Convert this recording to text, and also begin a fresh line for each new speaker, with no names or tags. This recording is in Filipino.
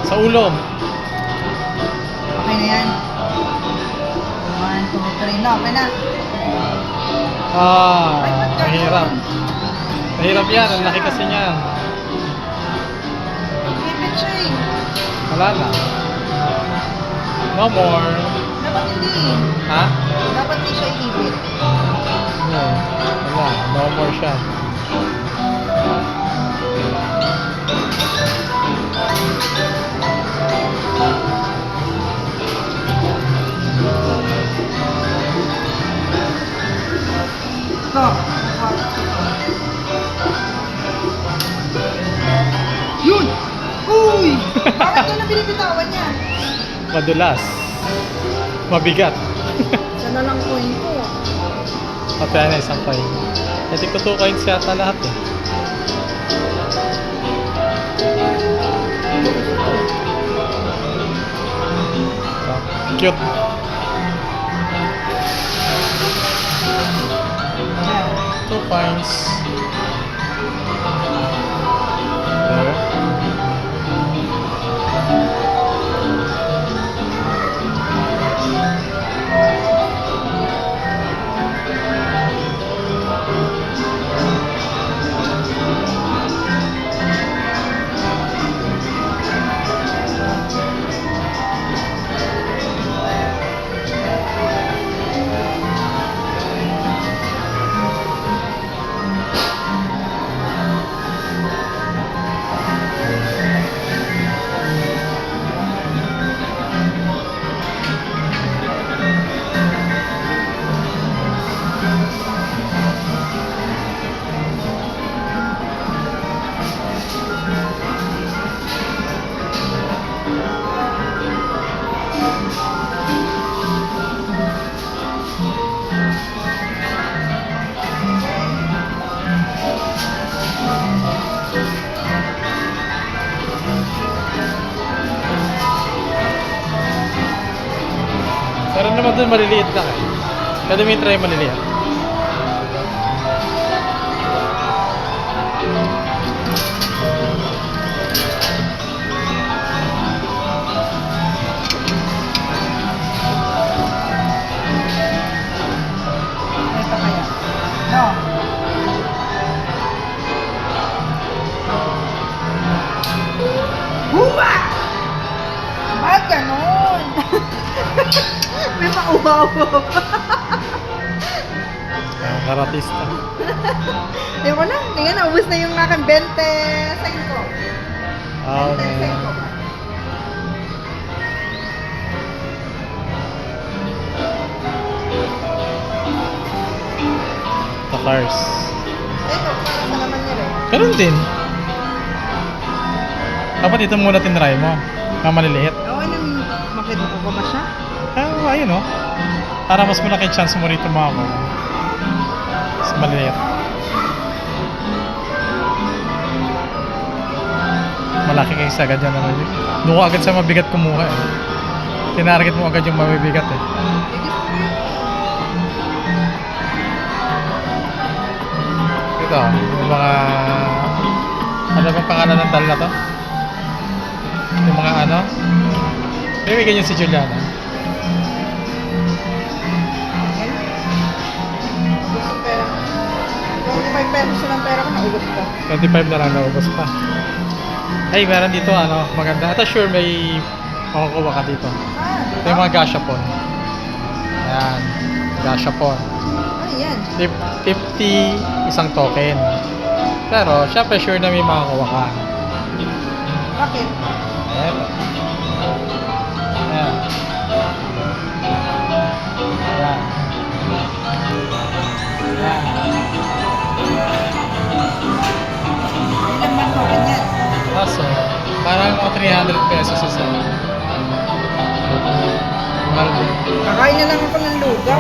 Sa ulo.
Okay na yan. 1, 2, 3. No, okay na. Ay, ba't ganun?
Mahirap. Mahirap yan. Ang laki kasi niyan.
Ipit siya eh.
Wala na. No more.
Dapat hindi.
Ha?
Dapat hindi siya ipit.
No. Wala. No more siya.
Ito. Yun! Uy! Bakit yun ang binibitawan niya?
Madulas. Mabigat.
Siya na lang coin ko.
Patay na isang coin. Kasi ko 2 coins yata lahat eh. Cute.
Ayan.
2 coins. There. Meron naman dun maliliit lang eh. Pwede mo try maliliit.
Ito kaya. No. Huma! Bakit ganon? May paubaw-baw.
Karatista.
Ayoko na. Tingnan, naubos na yung aking 20 ko.
Oh,
20
man.
ko ba?
Takars.
Ito, para sa naman niya rin.
Ganun din. Dapat ito muna tinry mo. Na maliliit.
Oo, makita ko ba siya?
Ayun oh. Para mas malaki chance mo rito makakuha. Mas maliliit. Malaki kayo sa agad yan naman yun. Doon ko agad sa mabigat kumuha eh. Tinarget mo agad yung mabibigat eh. Ito, yung mga... Ano bang pangalan ng dal na to? Yung mga ano? Bibigyan niyo si Juliana.
Gusto pera. 25 pesos lang pera ko, naubos ko.
25 na lang naubos pa. Ay, meron dito ano, maganda. Ito sure may makukuha ka dito. Ito yung mga gashapon. Ayan, gashapon.
Ano yan?
50 isang token. Pero, syempre sure na may makakuha ka.
Bakit?
Eto. Ayan. Ayan. Ayan.
Ilan man token yan?
Kaso, parang mga 300 pesos isa. Mahal din.
Kakain na lang ako ng lugaw.